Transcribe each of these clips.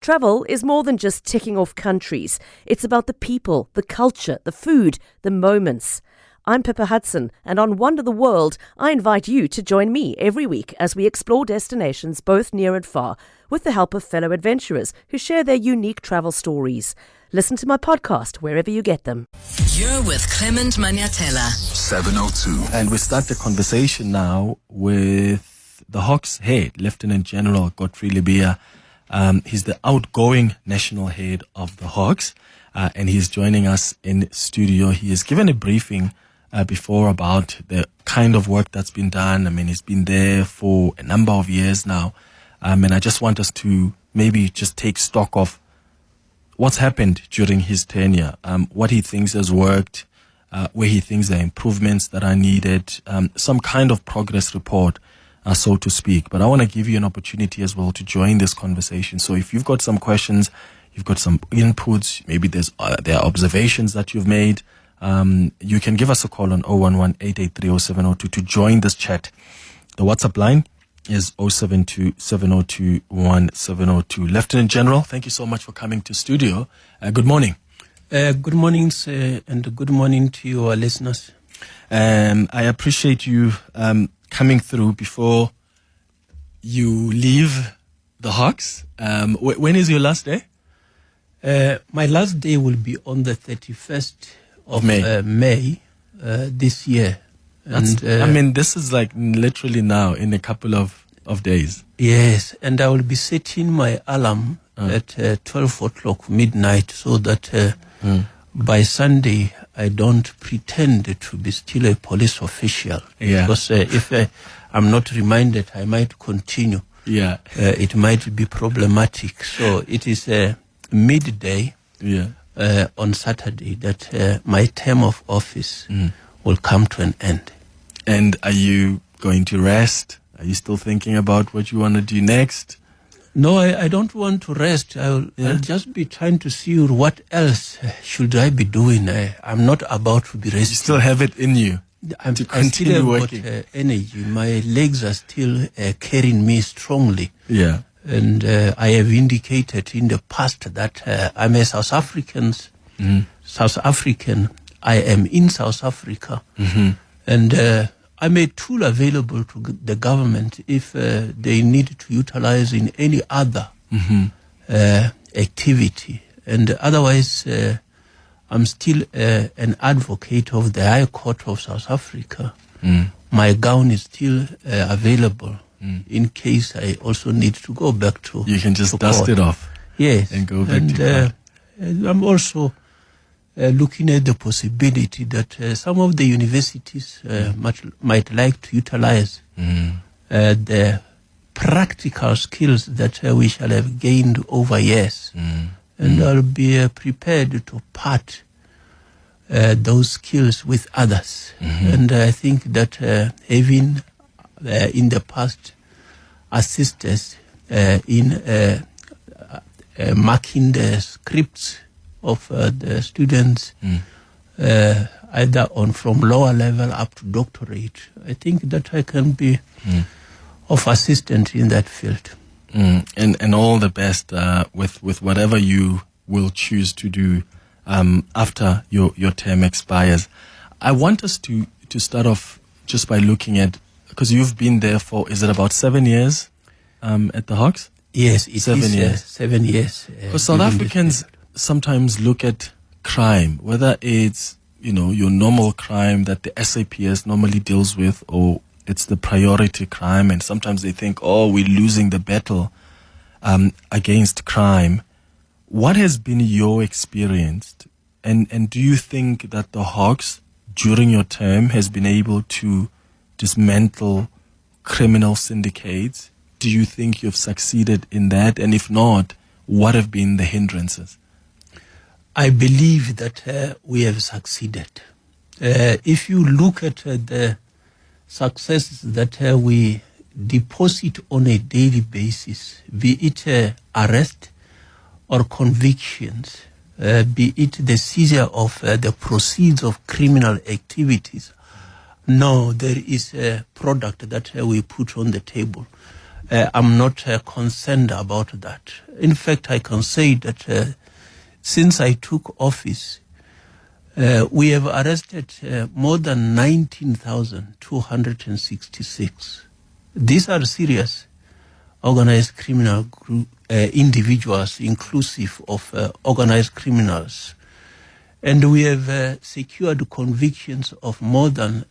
Travel is more than just ticking off countries. It's about the people, the culture, the food, the moments. I'm Pippa Hudson, and on Wonder the World, I invite you to join me every week as we explore destinations both near and far, with the help of fellow adventurers who share their unique travel stories. Listen to my podcast wherever you get them. You're with Clement Manyathela. 702. And we start the conversation now with the Hawks head, Lieutenant-General Godfrey Lebeya. He's the outgoing national head of the Hawks, and he's joining us in studio. He has given a briefing before about the kind of work that's been done. I mean, he's been there for a number of years now, and I just want us to maybe just take stock of what's happened during his tenure, what he thinks has worked, where he thinks there are improvements that are needed, some kind of progress report, so to speak. But I want to give you an opportunity as well to join this conversation. So if you've got some questions, you've got some inputs, maybe there are observations that you've made, you can give us a call on 011-883-0702 to join this chat. The WhatsApp line is 072-702-1702. Lieutenant General, thank you so much for coming to studio. Good morning. Good morning, sir, and good morning to your listeners. I appreciate you coming through before you leave the Hawks. When is your last day? My last day will be on the 31st of May this year. And I mean, this is like literally now in a couple of days. Yes, and I will be setting my alarm at 12 o'clock midnight so that by Sunday I don't pretend to be still a police official. Yeah. Because if I'm not reminded, I might continue. Yeah. It might be problematic. So it is midday on Saturday that my term of office will come to an end. And are you going to rest? Are you still thinking about what you want to do next? No, I don't want to rest. I'll just be trying to see what else should I be doing. I'm not about to be resting. You still have it in you to continue working. Got energy. My legs are still carrying me strongly. Yeah. And I have indicated in the past that I'm a South African. South African. I am in South Africa. Mm-hmm. And I'm a tool available to the government if they need to utilize in any other activity. And otherwise, I'm still an advocate of the High Court of South Africa. My gown is still available in case I also need to go back to You can just dust court. it off. Yes. And go back to court. I'm also looking at the possibility that some of the universities might like to utilize the practical skills that we shall have gained over years. And I'll be prepared to part those skills with others. And I think that having in the past assisted in marking the scripts of the students, either from lower level up to doctorate, I think that I can be of assistance in that field. And all the best with whatever you will choose to do after your term expires. I want us to start off just by looking at, because you've been there for, is it about 7 years at the Hawks? Yes, it 7 is years. 7 years. Because South Africans sometimes look at crime, whether it's, your normal crime that the SAPS normally deals with, or it's the priority crime, and sometimes they think, we're losing the battle against crime. What has been your experience, and do you think that the Hawks, during your term, has been able to dismantle criminal syndicates? Do you think you've succeeded in that? And if not, what have been the hindrances? I believe that we have succeeded. If you look at the successes that we deposit on a daily basis, be it arrest or convictions, be it the seizure of the proceeds of criminal activities, no, there is a product that we put on the table. I'm not concerned about that. In fact, I can say that since I took office, we have arrested more than 19,266. These are serious organized criminal group, individuals, inclusive of organized criminals. And we have secured convictions of more than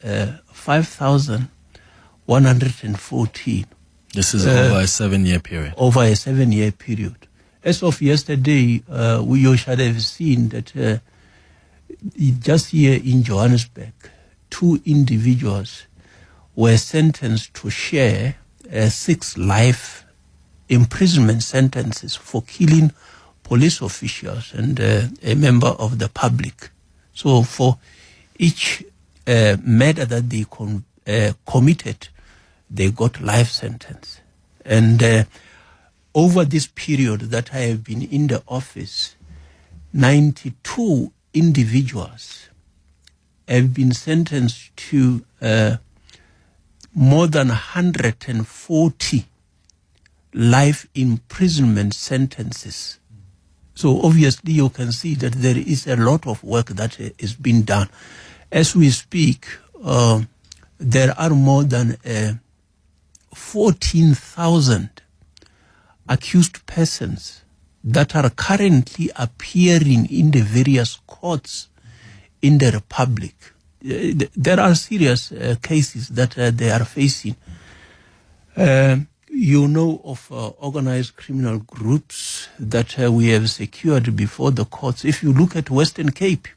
5,114. This is over a 7-year period. Over a 7-year period. As of yesterday, you should have seen that just here in Johannesburg, 2 individuals were sentenced to share 6 life imprisonment sentences for killing police officials and a member of the public. So for each murder that they committed, they got life sentence. And over this period that I have been in the office, 92 individuals have been sentenced to more than 140 life imprisonment sentences. So obviously you can see that there is a lot of work that is being done. As we speak, there are more than 14,000 accused persons that are currently appearing in the various courts in the Republic. There are serious cases that they are facing. You know of organized criminal groups that we have secured before the courts. If you look at Western Cape,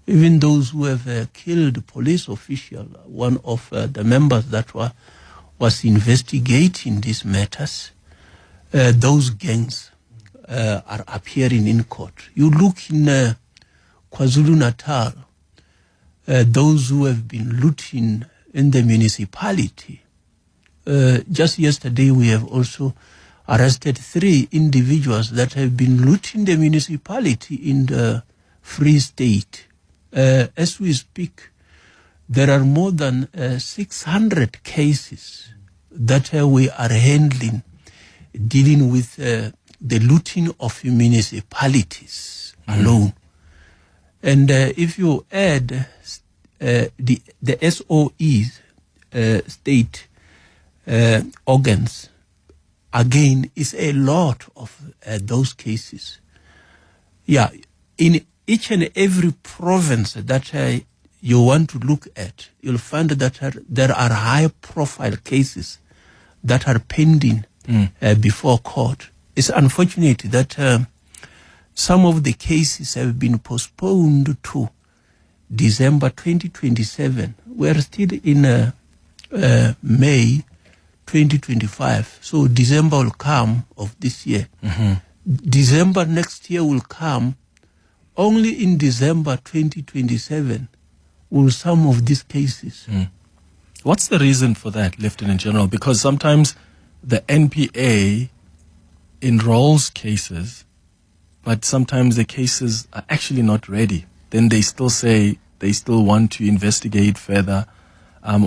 even those who have killed police official, one of the members that was investigating these matters, those gangs are appearing in court. You look in KwaZulu-Natal, those who have been looting in the municipality. Just yesterday, we have also arrested 3 individuals that have been looting the municipality in the Free State. As we speak, there are more than 600 cases that we are handling, dealing with the looting of municipalities alone. And if you add the SOEs, state organs, again, is a lot of those cases. Yeah, in each and every province that you want to look at, you'll find that there are high-profile cases that are pending before court. It's unfortunate that some of the cases have been postponed to December 2027. We are still in May 2025. So December will come of this year. December next year will come. Only in December 2027 will some of these cases. What's the reason for that, Lieutenant General? Because sometimes the NPA enrolls cases, but sometimes the cases are actually not ready. Then they still say they still want to investigate further,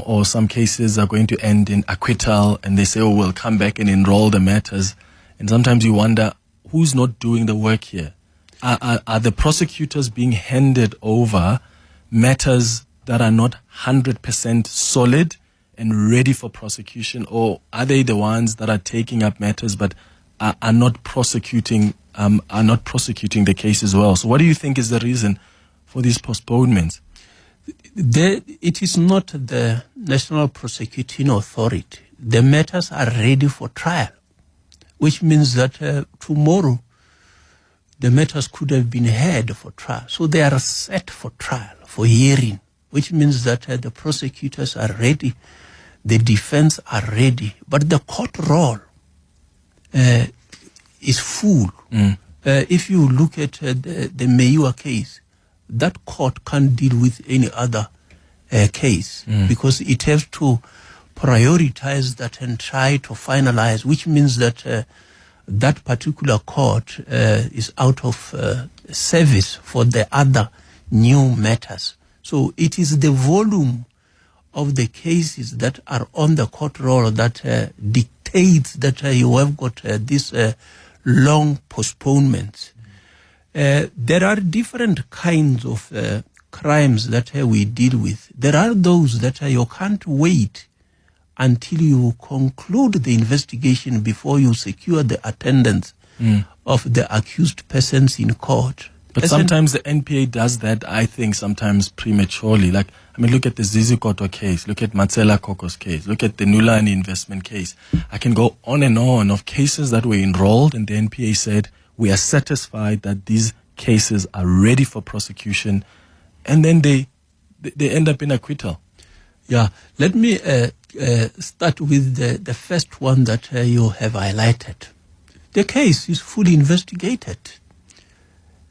or some cases are going to end in acquittal, and they say, oh, we'll come back and enroll the matters. And sometimes you wonder, who's not doing the work here? Are the prosecutors being handed over matters that are not 100% solid and ready for prosecution, or are they the ones that are taking up matters but are not prosecuting the case as well? So what do you think is the reason for these postponements? It is not the National Prosecuting Authority. The matters are ready for trial, which means that tomorrow the matters could have been heard for trial. So they are set for trial, for hearing, which means that the prosecutors are ready, the defense are ready, but the court roll is full. If you look at the Meyiwa case, that court can't deal with any other case because it has to prioritize that and try to finalize, which means that that particular court is out of service for the other new matters. So it is the volume of the cases that are on the court roll that dictate states that you have got these long postponements. There are different kinds of crimes that we deal with. There are those that you can't wait until you conclude the investigation before you secure the attendance of the accused persons in court. But sometimes the NPA does that, I think, sometimes prematurely. Like, I mean, look at the Zizi Koto case, look at Matsela Koko's case, look at the Nulani investment case. I can go on and on of cases that were enrolled, and the NPA said, we are satisfied that these cases are ready for prosecution, and then they end up in acquittal. Yeah, let me start with the first one that you have highlighted. The case is fully investigated.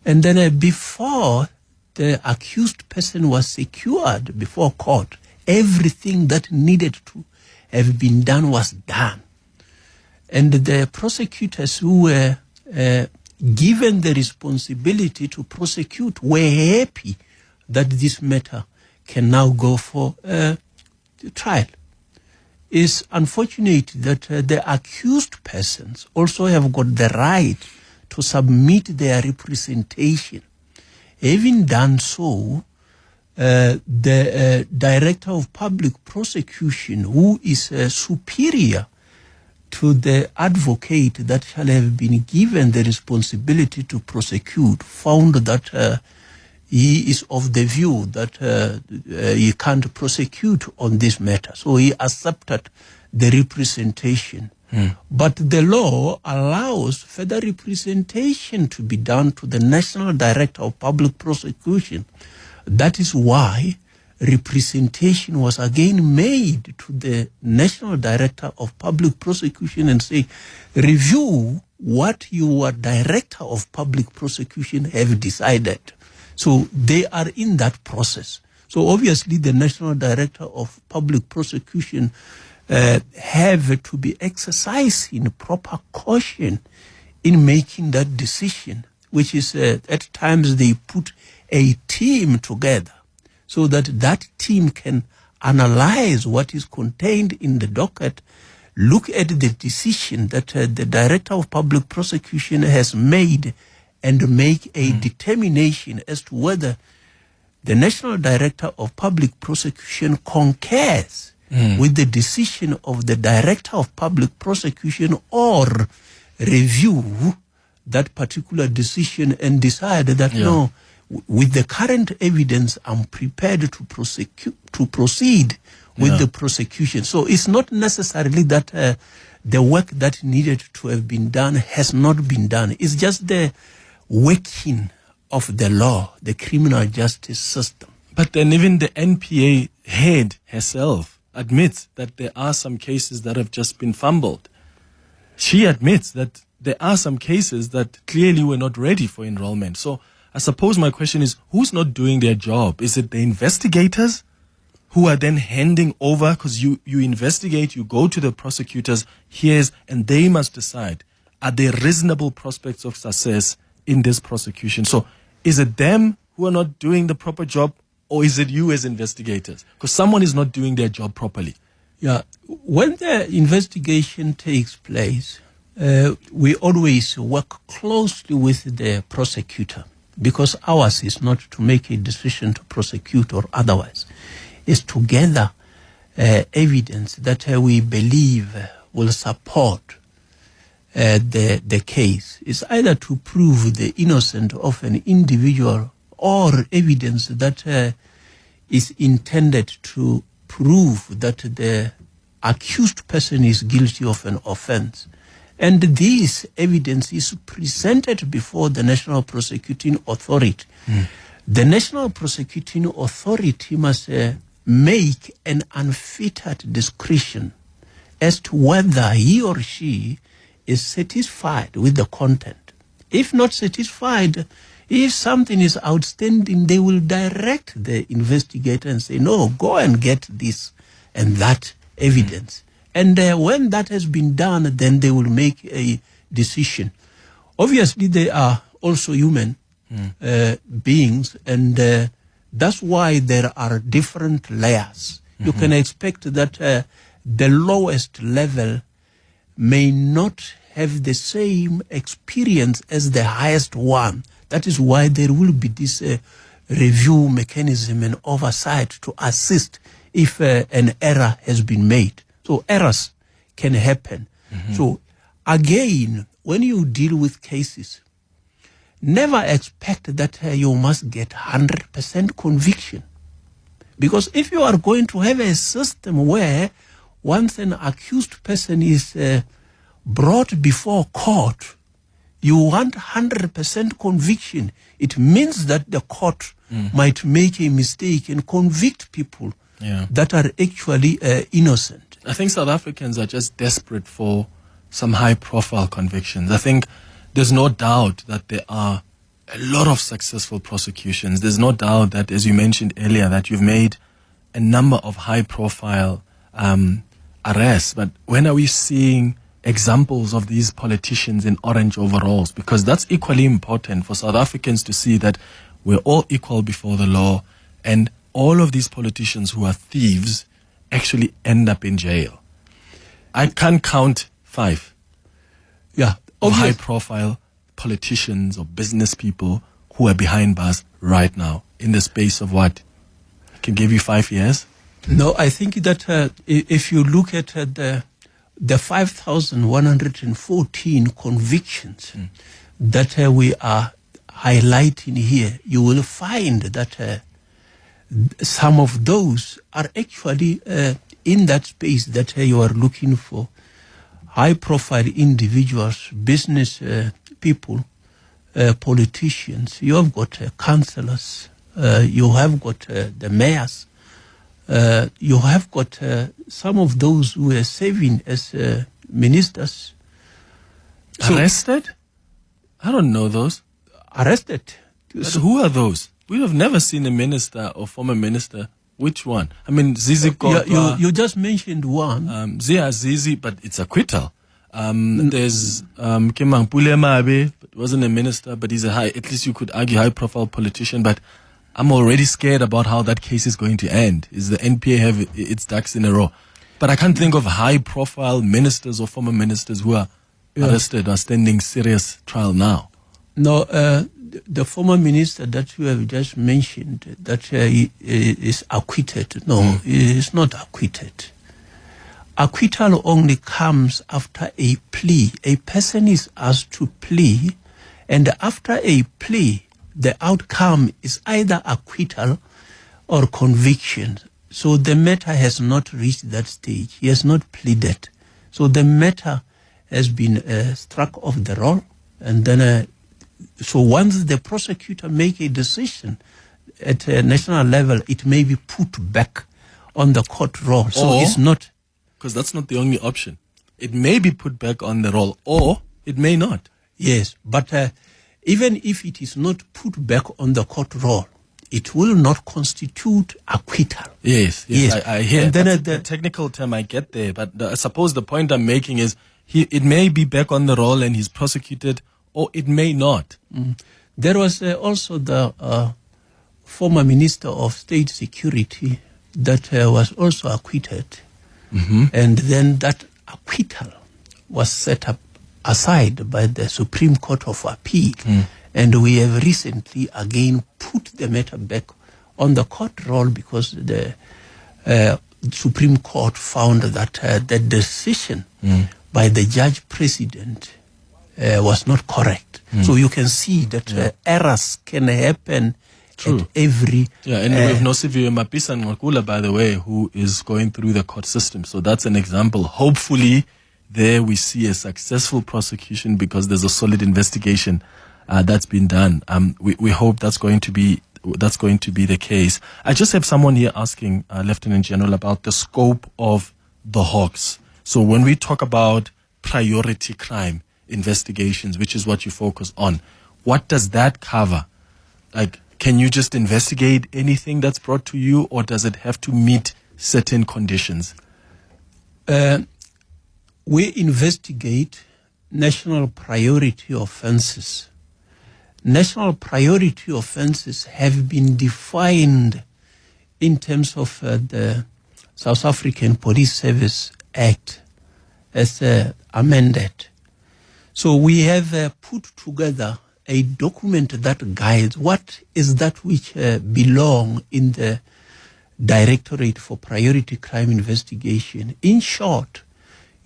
And then before the accused person was secured before court, everything that needed to have been done was done. And the prosecutors who were given the responsibility to prosecute were happy that this matter can now go for trial. It's unfortunate that the accused persons also have got the right to submit their representation. Having done so, the Director of Public Prosecution, who is superior to the advocate that shall have been given the responsibility to prosecute, found that he is of the view that he can't prosecute on this matter. So he accepted the representation. But the law allows further representation to be done to the National Director of Public Prosecution. That is why representation was again made to the National Director of Public Prosecution and say, review what your Director of Public Prosecution have decided. So they are in that process. So obviously the National Director of Public Prosecution have to be exercising proper caution in making that decision, which is at times they put a team together so that that team can analyze what is contained in the docket, look at the decision that the Director of Public Prosecution has made, and make a determination as to whether the National Director of Public Prosecution concurs with the decision of the Director of Public Prosecution, or review that particular decision and decide that no, with the current evidence, I'm prepared to proceed with the prosecution. So it's not necessarily that the work that needed to have been done has not been done. It's just the working of the law, the criminal justice system. But then even the NPA head herself admits that there are some cases that have just been fumbled. She admits that there are some cases that clearly were not ready for enrollment. So I suppose my question is, who's not doing their job? Is it the investigators who are then handing over? Because you investigate, you go to the prosecutors, and they must decide, are there reasonable prospects of success in this prosecution? So is it them who are not doing the proper job, or is it you as investigators? Because someone is not doing their job properly. Yeah, when the investigation takes place, we always work closely with the prosecutor, because ours is not to make a decision to prosecute or otherwise. It's to gather evidence that we believe will support the case. It's either to prove the innocence of an individual, or evidence that is intended to prove that the accused person is guilty of an offense. And this evidence is presented before the National Prosecuting Authority. The National Prosecuting Authority must make an unfettered discretion as to whether he or she is satisfied with the content. If not satisfied, if something is outstanding, they will direct the investigator and say, no, go and get this and that evidence. And when that has been done, then they will make a decision. Obviously, they are also human beings, and that's why there are different layers. You can expect that the lowest level may not have the same experience as the highest one. That is why there will be this review mechanism and oversight to assist if an error has been made. So errors can happen. So again, when you deal with cases, never expect that you must get 100% conviction. Because if you are going to have a system where once an accused person is brought before court, you want 100% conviction, it means that the court might make a mistake and convict people that are actually innocent. I think South Africans are just desperate for some high-profile convictions. I think there's no doubt that there are a lot of successful prosecutions. There's no doubt that, as you mentioned earlier, that you've made a number of high-profile arrests. But when are we seeing examples of these politicians in orange overalls? Because that's equally important for South Africans to see that we're all equal before the law, and all of these politicians who are thieves actually end up in jail. I can't count 5 of high-profile politicians or business people who are behind bars right now in the space of what? I can give you 5 years? No, I think that if you look at the 5,114 convictions that we are highlighting here, you will find that some of those are actually in that space that you are looking for. High-profile individuals, business people, politicians. You have got councillors. You have got the mayors. You have got some of those who are serving as ministers. Arrested? I don't know those. Arrested. But who are those? We have never seen a minister or former minister. Which one? I mean, Zizi Kodwa. You just mentioned one. Zizi, but it's acquittal. There's Kemang Pulemabe, wasn't a minister, but he's at least you could argue, high-profile politician. But I'm already scared about how that case is going to end. Is the NPA have its ducks in a row? But I can't think of high-profile ministers or former ministers who are arrested or standing serious trial now. No, the former minister that you have just mentioned, that he is acquitted. No, he is not acquitted. Acquittal only comes after a plea. A person is asked to plea, and after a plea, the outcome is either acquittal or conviction. So the matter has not reached that stage. He has not pleaded. So the matter has been struck off the roll, and then so once the prosecutor make a decision at a national level, it may be put back on the court roll. So it's not... Because that's not the only option. It may be put back on the roll, or it may not. Yes, but even if it is not put back on the court roll, it will not constitute acquittal. Yes. I hear. And then that's the technical term, I get there. But I suppose the point I'm making is it may be back on the roll and he's prosecuted, or it may not. There was also the former Minister of State Security that was also acquitted. And then that acquittal was set up aside by the Supreme Court of Appeal. And we have recently again put the matter back on the court roll because the Supreme Court found that the decision by the judge president was not correct. So you can see that errors can happen at every... and we have Nosiviwe Mapisa Ngakula, by the way, who is going through the court system. So that's an example. Hopefully, there we see a successful prosecution because there's a solid investigation that's been done. We hope that's going to be the case. I just have someone here asking Lieutenant General about the scope of the Hawks. So when we talk about priority crime investigations, which is what you focus on, what does that cover? Like, can you just investigate anything that's brought to you, or does it have to meet certain conditions? We investigate national priority offenses. National priority offenses have been defined in terms of the South African Police Service Act as amended. So we have put together a document that guides what is that which belong in the Directorate for Priority Crime Investigation. In short,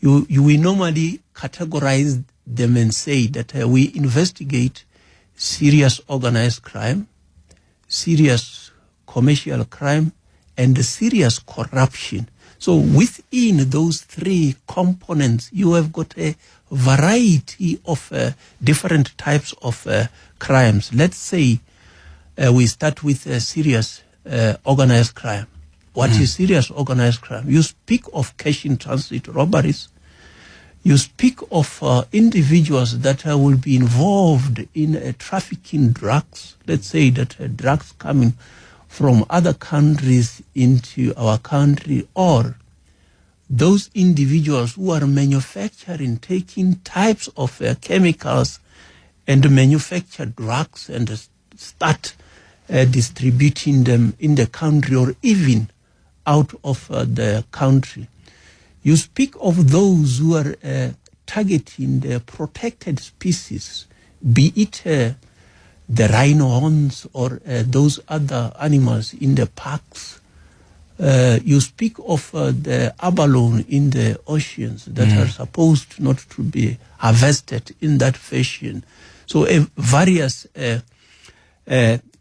you will normally categorize them and say that we investigate serious organized crime, serious commercial crime, and serious corruption. So within those three components, you have got a variety of different types of crimes. Let's say we start with serious organized crime. What is serious organized crime? You speak of cash in transit robberies. You speak of individuals that will be involved in trafficking drugs. Let's say that drugs coming from other countries into our country, or those individuals who are manufacturing, taking types of chemicals and manufacture drugs and start distributing them in the country or even out of the country. You speak of those who are targeting the protected species, be it the rhinos or those other animals in the parks. You speak of the abalone in the oceans that are supposed not to be harvested in that fashion. So various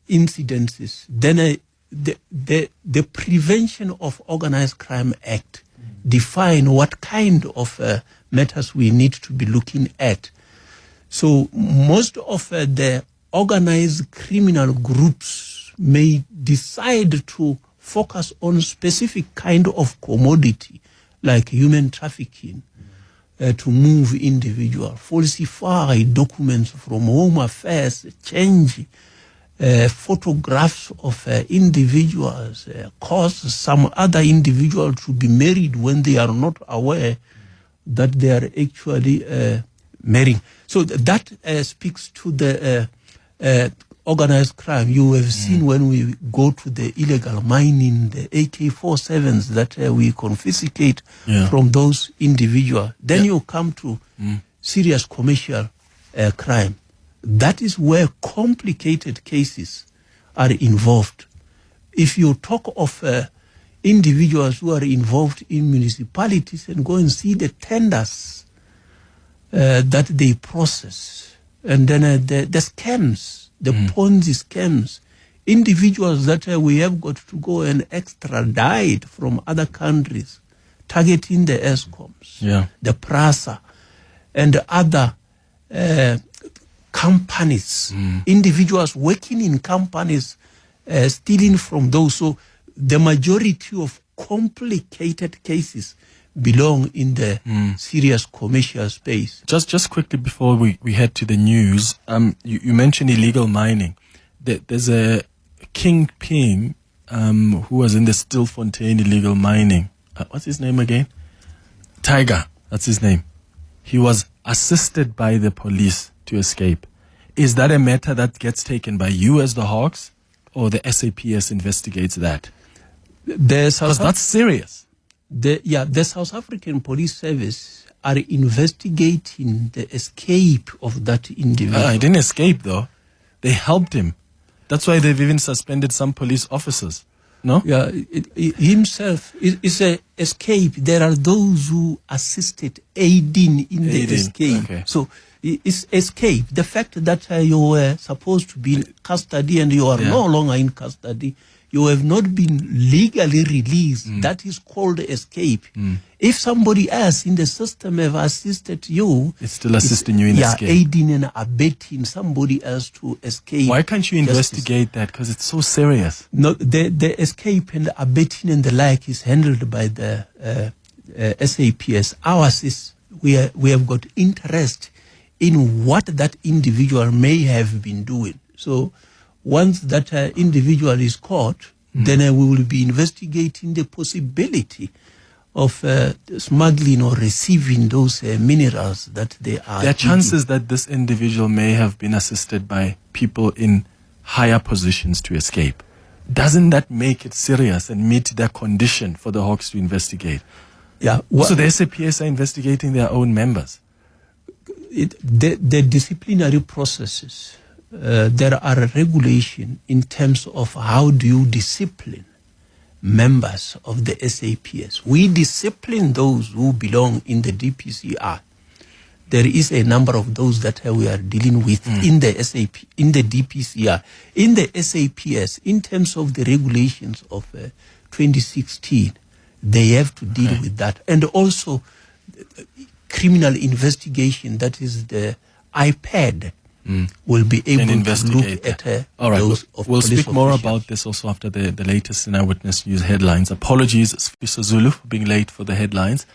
incidences. Then the Prevention of Organized Crime Act define what kind of matters we need to be looking at. So most of the organized criminal groups may decide to focus on specific kind of commodity, like human trafficking, to move individual, falsify documents from Home Affairs, change photographs of individuals, cause some other individual to be married when they are not aware that they are actually marrying. So that speaks to the organized crime. You have seen when we go to the illegal mining, the AK-47s that we confiscate from those individuals. Then you come to serious commercial crime. That is where complicated cases are involved. If you talk of individuals who are involved in municipalities and go and see the tenders that they process, and then the scams, the Ponzi scams, individuals that we have got to go and extradite from other countries, targeting the ESCOMs, the PRASA, and other companies, individuals working in companies, stealing from those. So the majority of complicated cases belong in the serious commercial space. Just quickly before we head to the news, you mentioned illegal mining. There's a kingpin who was in the Stilfontein illegal mining. What's his name again? Tiger, that's his name. He was assisted by the police to escape. Is that a matter that gets taken by you as the Hawks, or the SAPS investigates that? Because that's serious. The South African Police Service are investigating the escape of that individual. He didn't escape, though. They helped him. That's why they've even suspended some police officers. No? Yeah, himself is a escape. There are those who assisted aiding in the escape. Okay. So it's escape. The fact that you were supposed to be in custody and you are no longer in custody, you have not been legally released. That is called escape. If somebody else in the system have assisted you, it's still assisting you in escape. Aiding and abetting somebody else to escape. Why can't you investigate that? Because it's so serious. No, the escape and the abetting and the like is handled by the SAPS. Ours is we have got interest in what that individual may have been doing. So once that individual is caught, then we will be investigating the possibility of smuggling or receiving those minerals that they are. There are chances that this individual may have been assisted by people in higher positions to escape. Doesn't that make it serious and meet their condition for the Hawks to investigate? Yeah. So the SAPS are investigating their own members? The disciplinary processes, there are a regulation in terms of how do you discipline members of the SAPS. We discipline those who belong in the DPCR. There is a number of those that we are dealing with in the in the DPCR. In the SAPS, in terms of the regulations of 2016, they have to deal with that. And also criminal investigation, that is the iPad, will be able to look at all right, those we'll speak more officials. about this also after the latest in Eyewitness News headlines. Apologies, Sfiso Zulu, for being late for the headlines.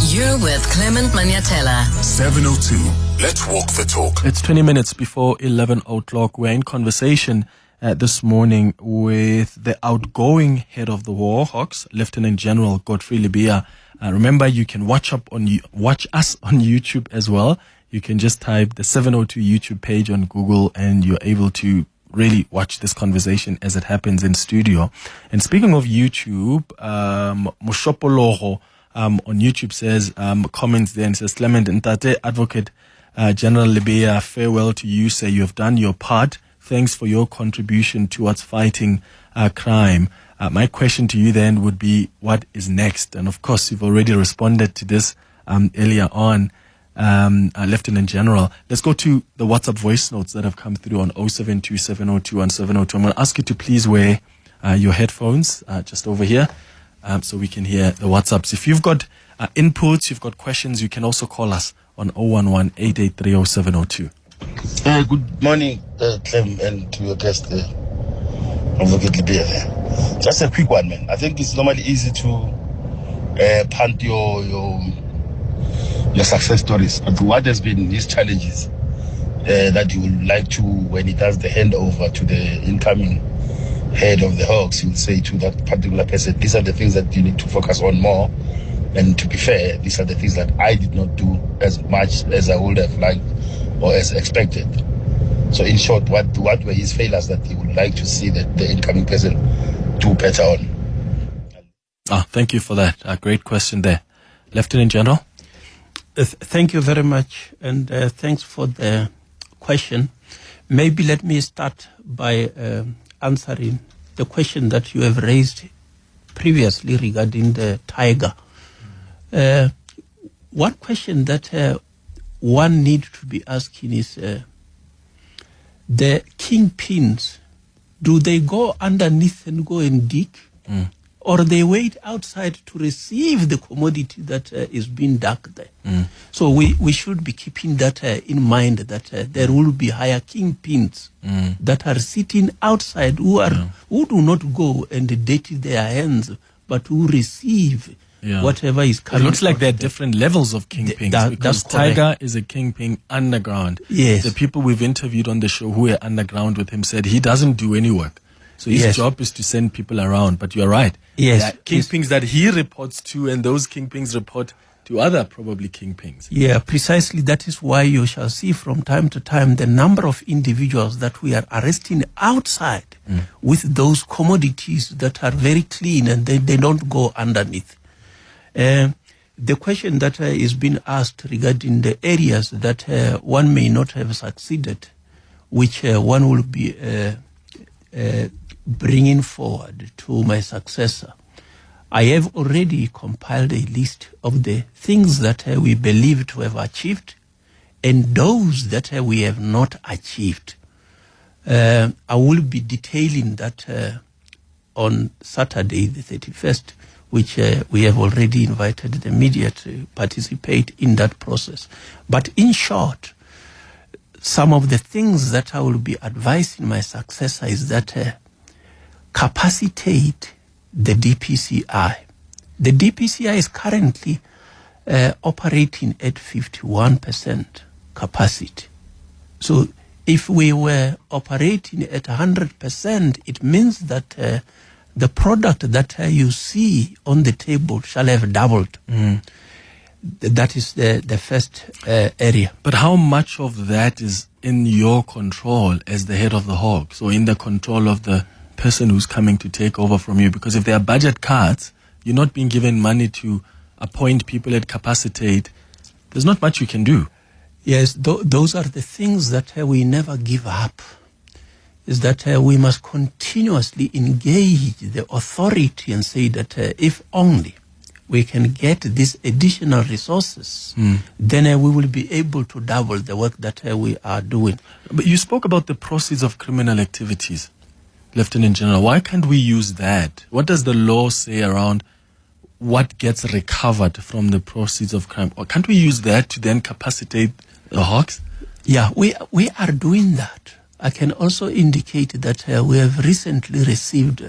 You're with Clement Manyathela. 7:02. Let's walk the talk. It's 20 minutes before 11 o'clock. We're in conversation this morning with the outgoing head of the War Hawks, Lieutenant-General Godfrey Lebeya. Remember, you can watch us on YouTube as well. You can just type the 702 YouTube page on Google and you're able to really watch this conversation as it happens in studio. And speaking of YouTube, Moshopoloho on YouTube says, comments there and says, Clement Ntate, Advocate General Lebeya, farewell to you. Say you have done your part. Thanks for your contribution towards fighting crime. My question to you then would be, what is next? And of course, you've already responded to this earlier on, Lieutenant General. Let's go to the WhatsApp voice notes that have come through on 072-702-1702. I'm going to ask you to please wear your headphones just over here so we can hear the WhatsApps. If you've got inputs, you've got questions, you can also call us on 011-883-0702. Good morning, Clem, and to your guest, Advocate Lebeya there. Just a quick one, man. I think it's normally easy to punt your success stories. But what has been his challenges that you would like to, when he does the handover to the incoming head of the Hawks, he will say to that particular person, these are the things that you need to focus on more. And to be fair, these are the things that I did not do as much as I would have liked or as expected. So in short, what were his failures that he would like to see that the incoming person do better on? Thank you for that. Great question there. Lieutenant General? Thank you very much, and thanks for the question. Maybe let me start by answering the question that you have raised previously regarding the tiger. One question that one needs to be asking is, the kingpins, do they go underneath and go and dig? Or they wait outside to receive the commodity that is being dug there? So we should be keeping that in mind, that there will be higher kingpins that are sitting outside, who do not go and dirty their hands, but who receive whatever is coming. It looks like there are different levels of kingpins, because Tiger is a kingpin underground. Yes. The people we've interviewed on the show who were underground with him said he doesn't do any work. So his job is to send people around. But you're right. Yes. There are kingpins that he reports to, and those kingpins report to other probably kingpins. Yeah, precisely. That is why you shall see from time to time the number of individuals that we are arresting outside with those commodities that are very clean and they don't go underneath. The question that is being asked regarding the areas that one may not have succeeded, which one will be bringing forward to my successor, I have already compiled a list of the things that we believe to have achieved and those that we have not achieved. I will be detailing that on Saturday, the 31st, which we have already invited the media to participate in that process. But in short, some of the things that I will be advising my successor is that capacitate the DPCI. The DPCI is currently operating at 51% capacity. So if we were operating at 100%, it means that the product that you see on the table shall have doubled. That is the first area. But how much of that is in your control as the head of the Hawks, or in the control of the person who's coming to take over from you? Because if there are budget cuts, you're not being given money to appoint people at capacitate, there's not much you can do. Yes, those are the things that we never give up. Is that we must continuously engage the authority and say that if only we can get these additional resources, then we will be able to double the work that we are doing. But you spoke about the proceeds of criminal activities, Lieutenant General. Why can't we use that? What does the law say around what gets recovered from the proceeds of crime? Or can't we use that to then capacitate the Hawks? Yeah, we are doing that. I can also indicate that we have recently received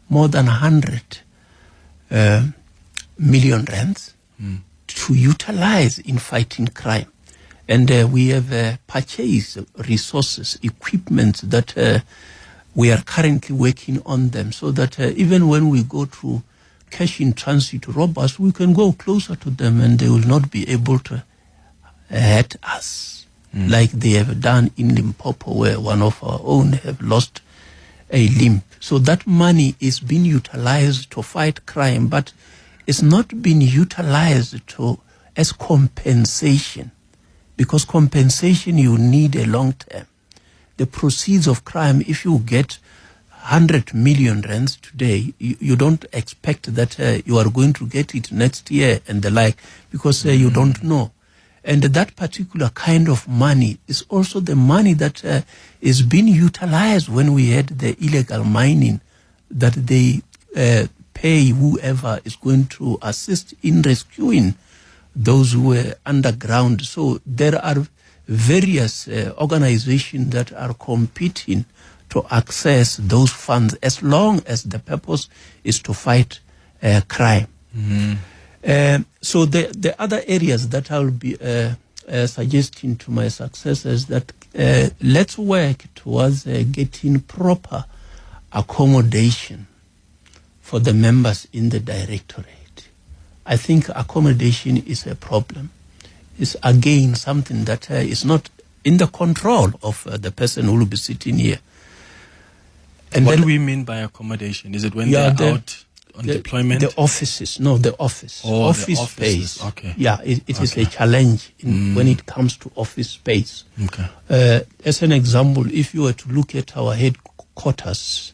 more than 100 million rands to utilize in fighting crime. And we have purchased resources, equipment that we are currently working on them so that even when we go to cash in transit robbers, we can go closer to them and they will not be able to hurt us like they have done in Limpopo, where one of our own have lost a limb. So that money is being utilized to fight crime, but it's not being utilized as compensation, because compensation you need a long term. The proceeds of crime, if you get 100 million rands today, you don't expect that you are going to get it next year and the like, because you don't know. And that particular kind of money is also the money that is being utilized when we had the illegal mining, that they pay whoever is going to assist in rescuing those who were underground. So there are various organizations that are competing to access those funds as long as the purpose is to fight crime. So the other areas that I will be suggesting to my successors that let's work towards getting proper accommodation for the members in the Directorate. I think accommodation is a problem. It's again something that is not in the control of the person who will be sitting here. And what then, do we mean by accommodation? Is it when they're out on deployment? The offices, no, the office. Oh, office the offices. space. Okay. Yeah, it is a challenge when it comes to office space. Okay. As an example, if you were to look at our headquarters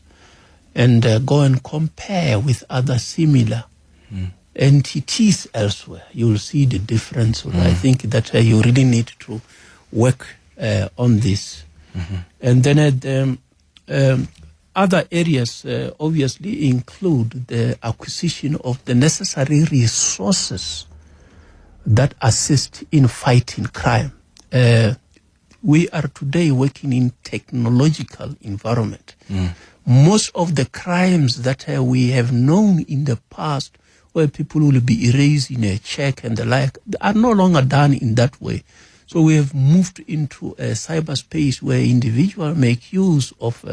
and go and compare with other similar entities elsewhere, you will see the difference. I think that you really need to work on this. And then other areas obviously include the acquisition of the necessary resources that assist in fighting crime. We are today working in technological environment. Most of the crimes that we have known in the past, where people will be erasing a check and the like, are no longer done in that way. So we have moved into a cyberspace where individuals make use of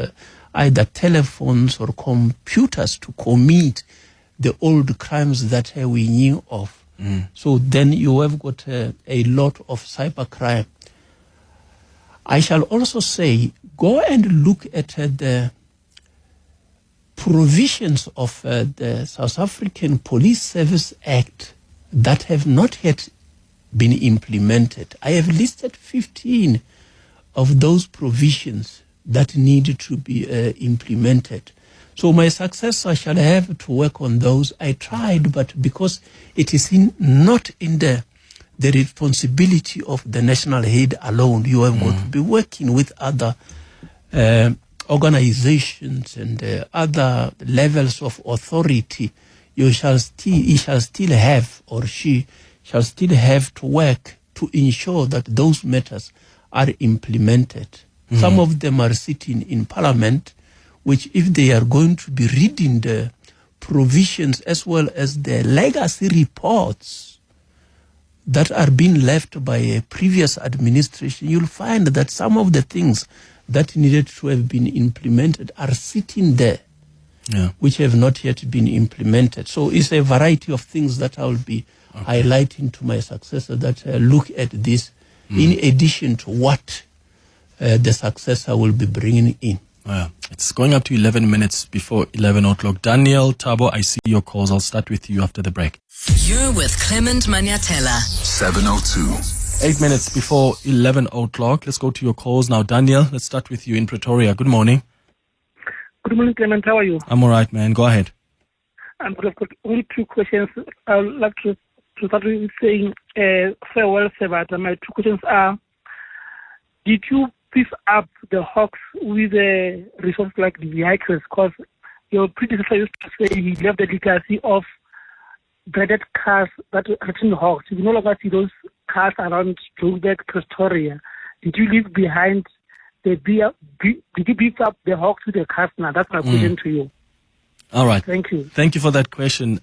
either telephones or computers to commit the old crimes that we knew of. So then you have got a lot of cybercrime. I shall also say, go and look at the provisions of the South African Police Service Act that have not yet been implemented. I have listed 15 of those provisions that need to be implemented. So my successor shall have to work on those. I tried, but because it is not in the responsibility of the national head alone, you have got to be working with other organizations and other levels of authority. He shall still have, or she shall still have to work to ensure that those matters are implemented. Some of them are sitting in Parliament, which if they are going to be reading the provisions as well as the legacy reports that are being left by a previous administration, you'll find that some of the things that needed to have been implemented are sitting there, which have not yet been implemented. So it's a variety of things that I will be highlighting to my successor that look at this in addition to what the successor will be bringing in. It's going up to 11 minutes before 11 o'clock. Daniel, Tabo, I see your calls. I'll start with you after the break. You're with Clement Manyathela. 7:02. 8 minutes before 11 o'clock. Let's go to your calls now. Daniel, let's start with you in Pretoria. Good morning. Good morning, Clement. How are you? I'm all right, man. Go ahead. I've got only 2 questions. I would like to start with saying farewell, Sebata. My 2 questions are, did you beef up the Hawks with a resource like the vehicles? Because your predecessor used to say he left the legacy of dreaded cars that are in Hawks. You no longer see those cars around Joburg, Pretoria. Did you leave behind did you beef up the Hawks with the cars now? That's my question to you. All right. Thank you. Thank you for that question,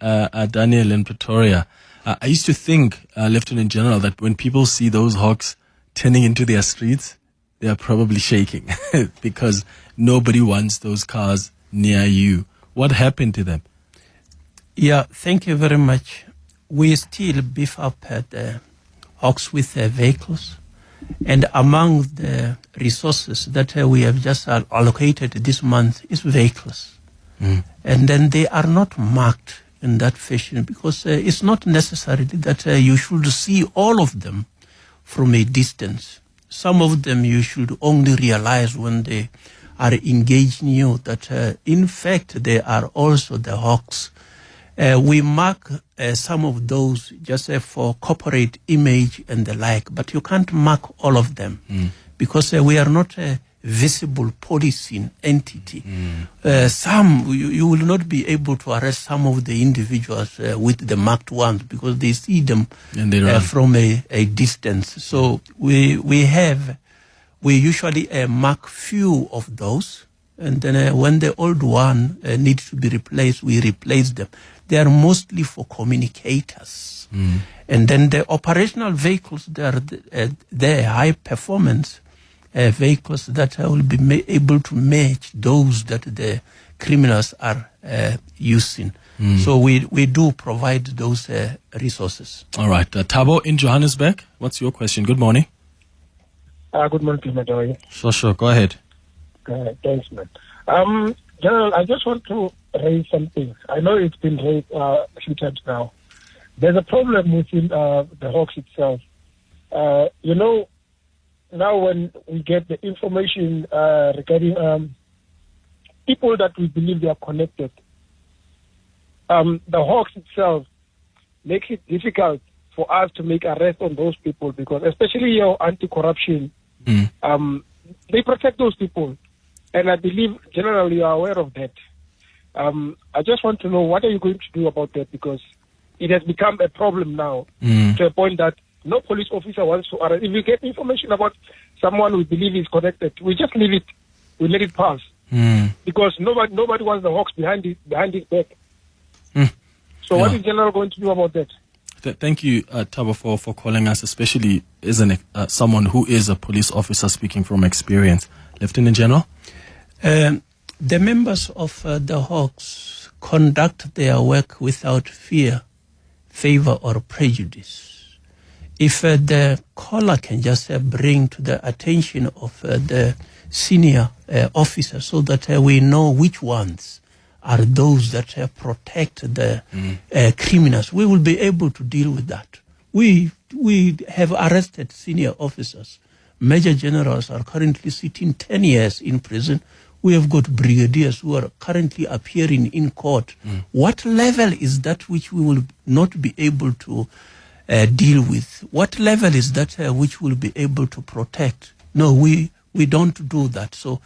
Daniel in Pretoria. I used to think, Lieutenant General, that when people see those Hawks turning into their streets, they are probably shaking because nobody wants those cars near you. What happened to them? Yeah, thank you very much. We still beef up the Hawks with vehicles. And among the resources that we have just allocated this month is vehicles. And then they are not marked in that fashion because it's not necessary that you should see all of them from a distance. Some of them you should only realize when they are engaging you that in fact they are also the Hawks. We mark some of those just for corporate image and the like, but you can't mark all of them because we are not a visible policing entity. Some, you will not be able to arrest some of the individuals with the marked ones because they see them and they from a distance. So we usually mark few of those, and then when the old one needs to be replaced, we replace them. They are mostly for communicators. And then the operational vehicles, they are high performance vehicles that will be able to match those that the criminals are using. So we do provide those resources. All right. Tabo in Johannesburg, what's your question? Good morning. Good morning, Clement. How are you? Sure. Go ahead. Thanks, man. General, I just want to raise something. I know it's been raised a few times now. There's a problem within the Hawks itself. Now when we get the information regarding people that we believe they are connected, the Hawks itself makes it difficult for us to make arrests on those people because especially your anti-corruption, they protect those people. And I believe generally you are aware of that. I just want to know, what are you going to do about that? Because it has become a problem now to a point that no police officer wants to arrest. If we get information about someone we believe is connected, we just leave it. We let it pass. Because nobody wants the Hawks behind his back. So what is General going to do about that? Thank you, Tabo, for calling us, especially as someone who is a police officer speaking from experience. Lieutenant General? The members of the Hawks conduct their work without fear, favor, or prejudice. If the caller can just bring to the attention of the senior officer so that we know which ones are those that protect the criminals, we will be able to deal with that. We have arrested senior officers. Major generals are currently sitting 10 years in prison. We have got brigadiers who are currently appearing in court. What level is that which we will not be able to deal with? What level is that which will be able to protect? No, we don't do that. So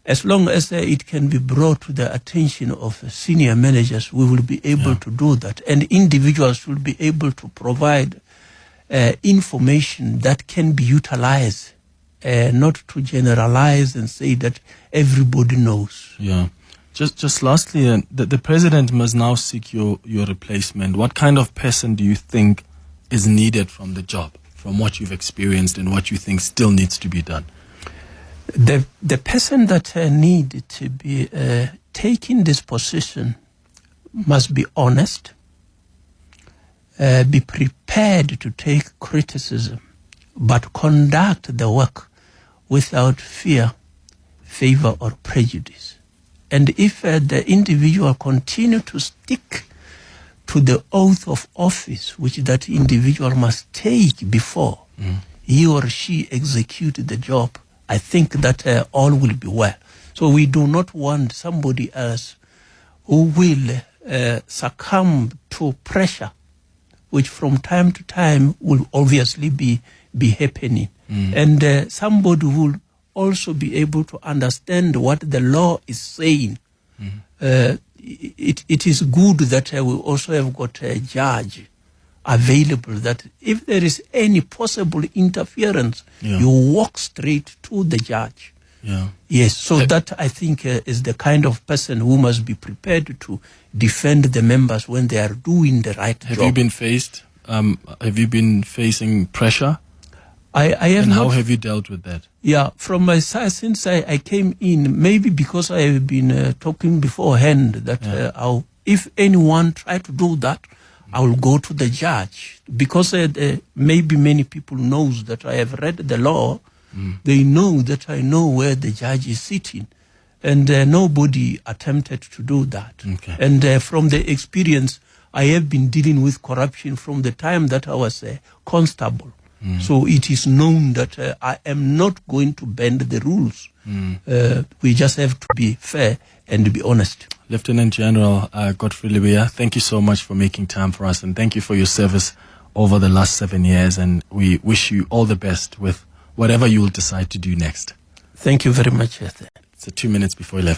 as long as it can be brought to the attention of senior managers, we will be able to do that. And individuals will be able to provide information that can be utilized, not to generalize and say that everybody knows. Yeah. Just lastly, the president must now seek your replacement. What kind of person do you think is needed from the job, from what you've experienced and what you think still needs to be done? The person that need to be taking this position must be honest, be prepared to take criticism, but conduct the work without fear, favor or prejudice. And if the individual continue to stick to the oath of office which that individual must take before he or she execute the job, I think that all will be well. So we do not want somebody else who will succumb to pressure, which from time to time will obviously be happening. And somebody will also be able to understand what the law is saying. It is good that we also have got a judge available, that if there is any possible interference, you walk straight to the judge. Yes, so that I think is the kind of person who must be prepared to defend the members when they are doing the right job. Have you been facing pressure? I have and not. How have you dealt with that? Yeah, from my side, since I came in, maybe because I have been talking beforehand that if anyone try to do that, I will go to the judge. Because maybe many people knows that I have read the law. They know that I know where the judge is sitting. And nobody attempted to do that. Okay. And from the experience, I have been dealing with corruption from the time that I was a constable. So it is known that I am not going to bend the rules. We just have to be fair and be honest. Lieutenant-General Godfrey Lebeya, thank you so much for making time for us, and thank you for your service over the last 7 years, and we wish you all the best with whatever you will decide to do next. Thank you very much. It's 2 minutes before 11.